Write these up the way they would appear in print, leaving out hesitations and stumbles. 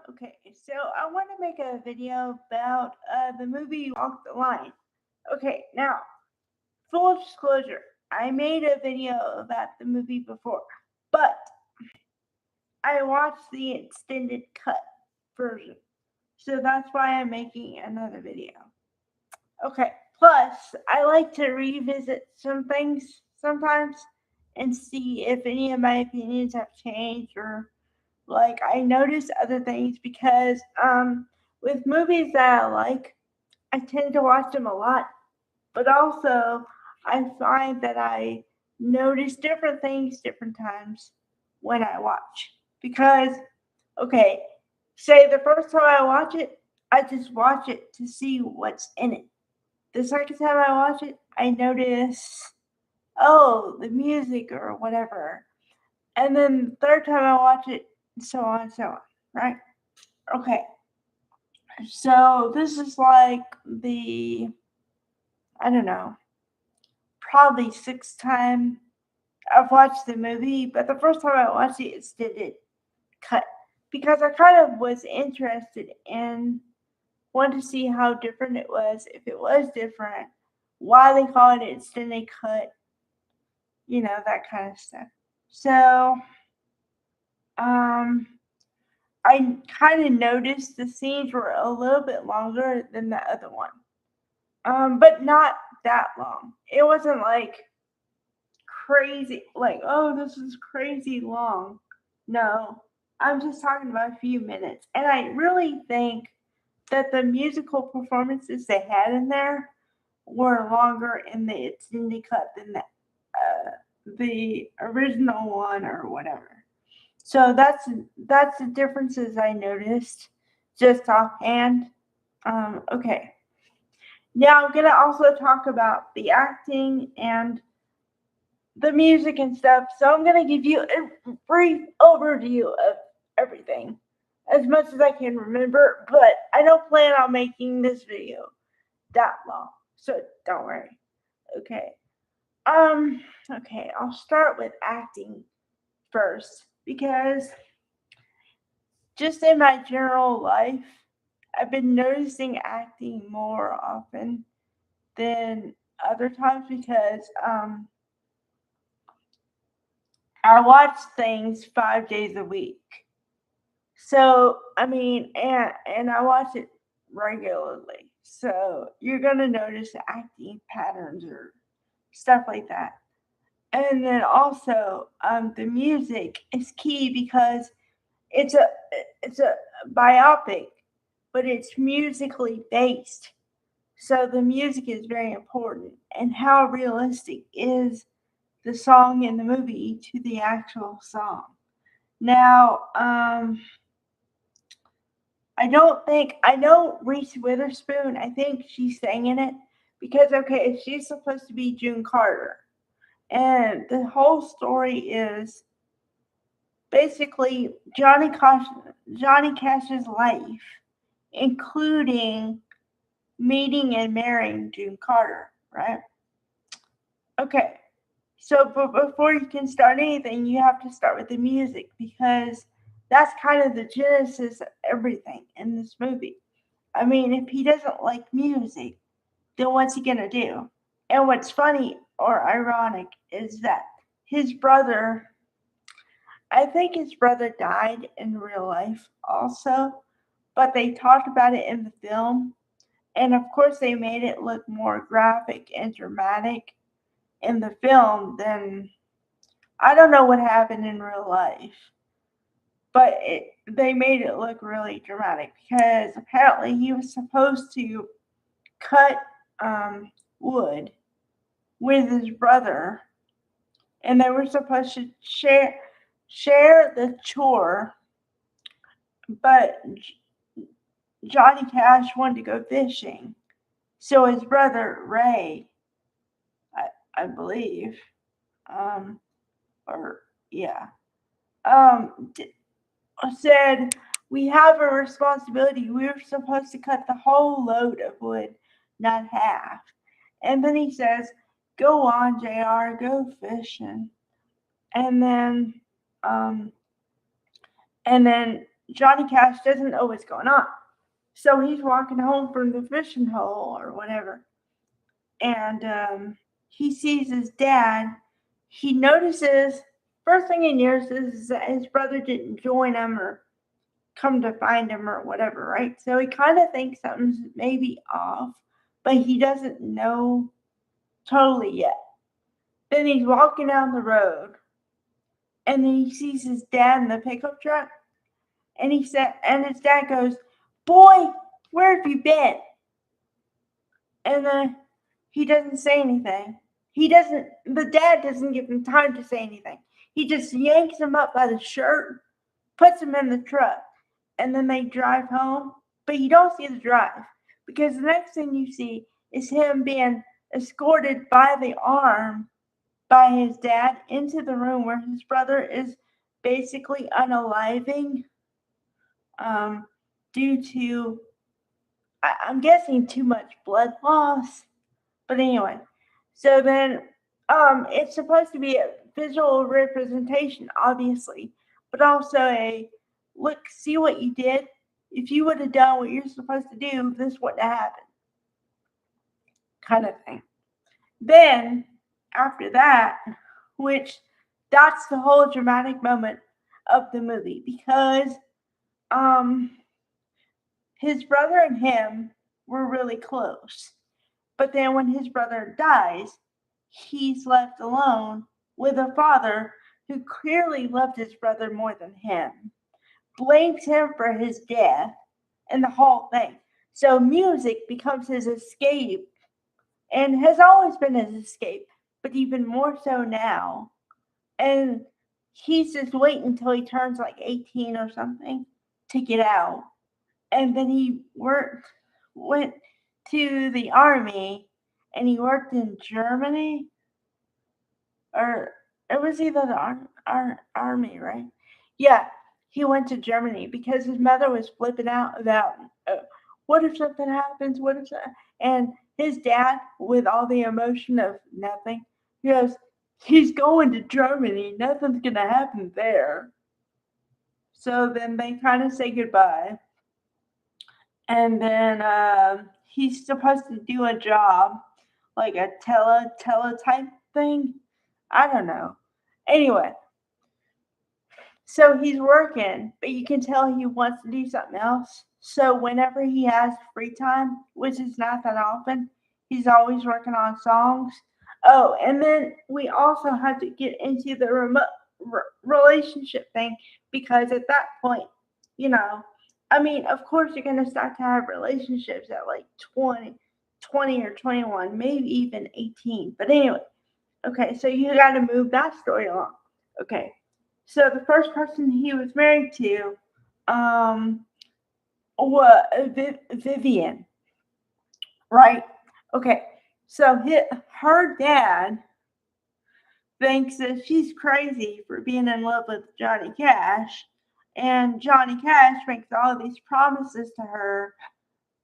Okay, so I want to make a video about the movie Walk the Line. Okay, now, full disclosure, I made a video about the movie before, but I watched the extended cut version. So that's why I'm making another video. Okay, plus, I like to revisit some things sometimes and see if any of my opinions have changed or like I notice other things because with movies that I like, I tend to watch them a lot, but also I find that I notice different things different times when I watch. Because okay, say the first time I watch it, I just watch it to see what's in it. The second time I watch it, I notice oh, the music or whatever. And then the third time I watch it, so on and so on, right? Okay, so this is like I don't know, probably sixth time I've watched the movie, but the first time I watched it, it's did it cut because I kind of was interested in wanted to see how different it was, if it was different, why they call it extended cut, that kind of stuff. So, um, I kind of noticed the scenes were a little bit longer than the other one. But not that long. It wasn't like crazy, like, oh, this is crazy long. No, I'm just talking about a few minutes. And I really think that the musical performances they had in there were longer in the extended cut than the original one or whatever. So that's the differences I noticed just offhand. Okay. Now I'm gonna also talk about the acting and the music and stuff. So I'm gonna give you a brief overview of everything, as much as I can remember. But I don't plan on making this video that long, so don't worry. Okay. Um. Okay. I'll start with acting first because just in my general life, I've been noticing acting more often than other times because I watch things 5 days a week. So I mean, and I watch it regularly. So you're gonna notice acting patterns or stuff like that. And then also, the music is key because it's a it's a biopic, but it's musically based. So the music is very important. And how realistic is the song in the movie to the actual song? Now, I know Reese Witherspoon. I think she sang in it because okay, she's supposed to be June Carter, and the whole story is basically Johnny Cash's life, including meeting and marrying June Carter, right? Okay, so but before you can start anything, you have to start with the music because that's kind of the genesis of everything in this movie. I mean, if he doesn't like music, then what's he gonna do? And what's funny or ironic is that his brother, I think his brother died in real life also, but they talked about it in the film. And of course, they made it look more graphic and dramatic in the film than I don't know what happened in real life, but they made it look really dramatic because apparently he was supposed to cut wood with his brother, and they were supposed to share the chore. But Johnny Cash wanted to go fishing, so his brother Ray, I believe, um, or yeah, um, said we have a responsibility. We were supposed to cut the whole load of wood, not half. And then he says, "Go on, Jr. Go fishing." And then, um, and then Johnny Cash doesn't know what's going on. So he's walking home from the fishing hole or whatever. And he sees his dad. He notices, first thing he notices is that his brother didn't join him or come to find him or whatever, right? So he kind of thinks something's maybe off, but he doesn't know totally yet. Then he's walking down the road, and then he sees his dad in the pickup truck, and his dad goes, "Boy, where have you been?" And then he doesn't say anything. The dad doesn't give him time to say anything. He just yanks him up by the shirt, puts him in the truck, and then they drive home. But you don't see the drive, because the next thing you see is him being escorted by the arm by his dad into the room where his brother is basically unaliving due to, I'm guessing, too much blood loss. But anyway, so then it's supposed to be a visual representation, obviously, but also a look, see what you did. If you would have done what you're supposed to do, this wouldn't have happened, kind of thing. Then, after that, which that's the whole dramatic moment of the movie, because his brother and him were really close. But then when his brother dies, he's left alone with a father who clearly loved his brother more than him, blames him for his death, and the whole thing. So music becomes his escape, and has always been his escape, but even more so now. And he's just waiting until he turns like 18 or something to get out. And then he went to the army, and he worked in Germany, or it was either the army, right? Yeah, he went to Germany because his mother was flipping out about what if something happens? What if that? And his dad, with all the emotion of nothing, he goes, "He's going to Germany. Nothing's gonna happen there." So then they kind of say goodbye. And then he's supposed to do a job, like a teletype thing. I don't know. Anyway, so he's working, but you can tell he wants to do something else. So whenever he has free time, which is not that often, he's always working on songs. Oh, and then we also had to get into the relationship thing, because at that point, you know, I mean, of course, you're going to start to have relationships at like 20 or 21, maybe even 18. But anyway, okay, so you got to move that story along. Okay, so the first person he was married to was Vivian, right? Okay, so her dad thinks that she's crazy for being in love with Johnny Cash, and Johnny Cash makes all these promises to her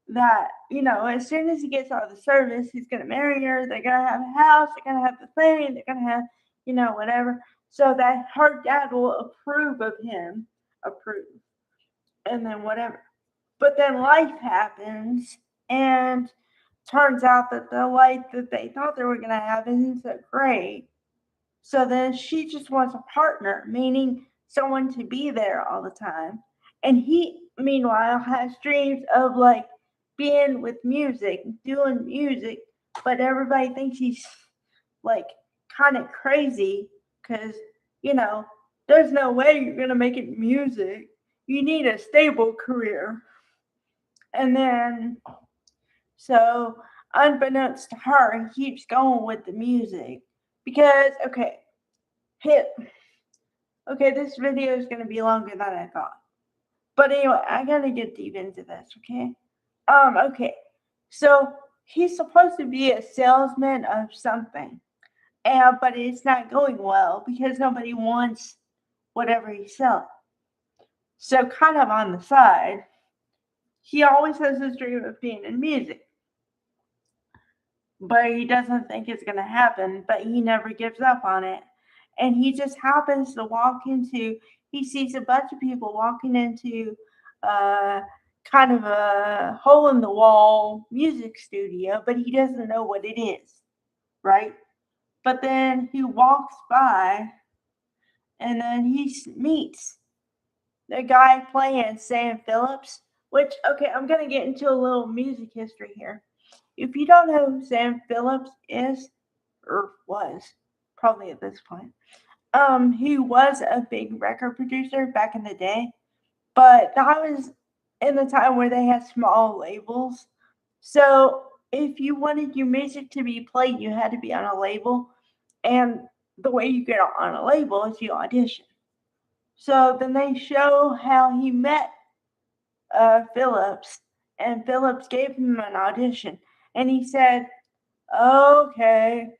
that, as soon as he gets out of the service, he's going to marry her, they're going to have a house, they're going to have the thing, they're going to have, whatever, so that her dad will approve of him, and then whatever. But then life happens, and turns out that the life that they thought they were going to have isn't so great. So then she just wants a partner, meaning someone to be there all the time. And he, meanwhile, has dreams of like being with music, doing music, but everybody thinks he's like kind of crazy because, there's no way you're going to make it music. You need a stable career. And then, so unbeknownst to her, he keeps going with the music because, okay, this video is going to be longer than I thought. But anyway, I got to get deep into this, okay? Okay. So he's supposed to be a salesman of something, but it's not going well because nobody wants whatever he's selling. So kind of on the side, he always has this dream of being in music, but he doesn't think it's going to happen, but he never gives up on it. and he just happens to he sees a bunch of people walking into kind of a hole in the wall music studio, but he doesn't know what it is, right? But then he walks by and then he meets the guy playing Sam Phillips, which, okay, I'm going to get into a little music history here. If you don't know who Sam Phillips is, or was, probably at this point, he was a big record producer back in the day, but that was in the time where they had small labels. So if you wanted your music to be played, you had to be on a label, and the way you get on a label is you audition. So then they show how he met Phillips, and Phillips gave him an audition, and he said, "Okay,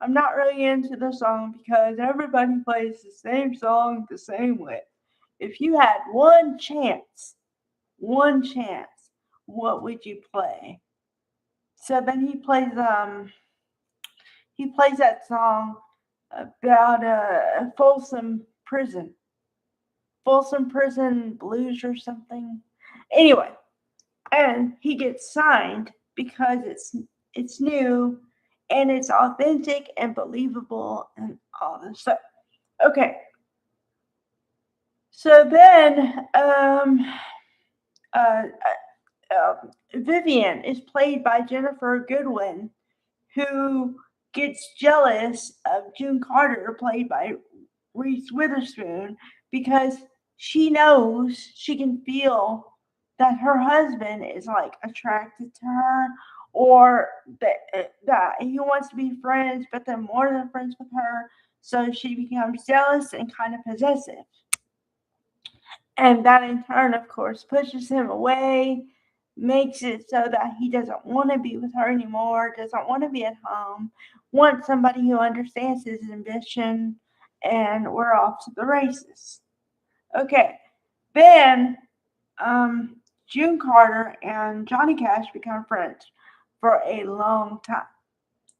I'm not really into the song because everybody plays the same song the same way. If you had one chance, what would you play?" So then he plays that song about Folsom Prison Blues or something. Anyway, and he gets signed because it's new and it's authentic and believable and all this stuff. Okay. So then Vivian is played by Ginnifer Goodwin, who gets jealous of June Carter, played by Reese Witherspoon, because she knows, she can feel that her husband is like attracted to her, or that he wants to be friends, but then more than friends with her. So she becomes jealous and kind of possessive. And that in turn, of course, pushes him away, makes it so that he doesn't want to be with her anymore, doesn't want to be at home, wants somebody who understands his ambition, and we're off to the races. Okay, then June Carter and Johnny Cash become friends for a long time.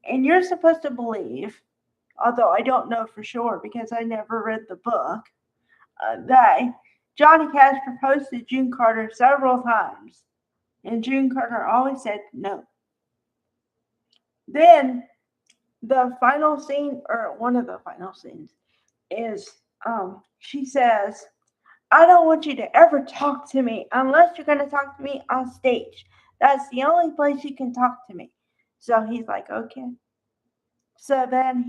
And you're supposed to believe, although I don't know for sure because I never read the book, that Johnny Cash proposed to June Carter several times, and June Carter always said no. Then the final scene, or one of the final scenes, is she says, "I don't want you to ever talk to me unless you're going to talk to me on stage. That's the only place you can talk to me." So he's like, "Okay." So then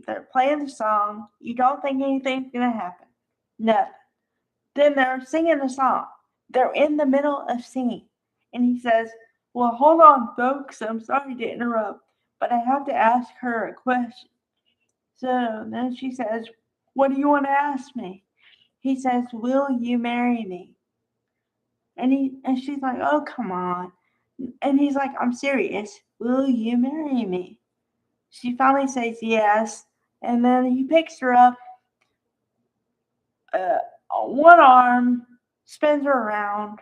they're playing the song. You don't think anything's going to happen. No. Then they're singing the song. They're in the middle of singing. And he says, "Well, hold on, folks. I'm sorry to interrupt, but I have to ask her a question." So then she says, "What do you want to ask me?" He says, "Will you marry me?" And she's like, "Oh, come on." And he's like, "I'm serious. Will you marry me?" She finally says yes. And then he picks her up, one arm, spins her around,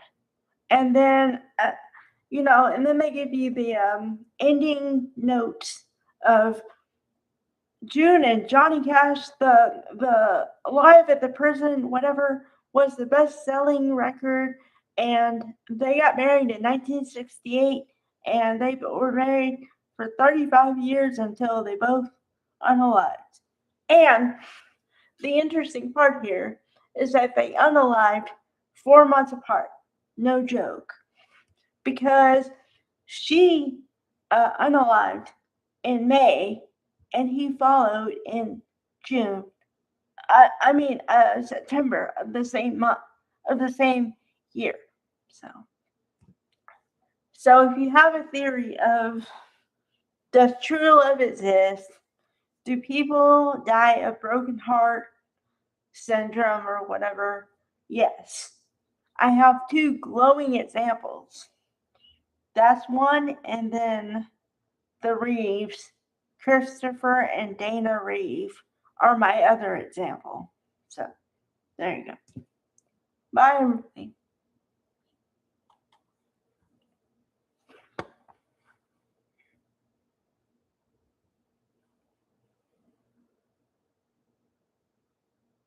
and then and then they give you the ending notes of June and Johnny Cash. The Live at the Prison, whatever, was the best-selling record, and they got married in 1968, and they were married for 35 years until they both unalived. And the interesting part here is that they unalived 4 months apart. No joke. Because she unalived in May and he followed in June. September of the same month, of the same year. So if you have a theory of, does true love exist? Do people die of broken heart syndrome or whatever? Yes. I have 2 glowing examples. That's one, and then the Reeves, Christopher and Dana Reeve, are my other example. So there you go. Bye, everybody.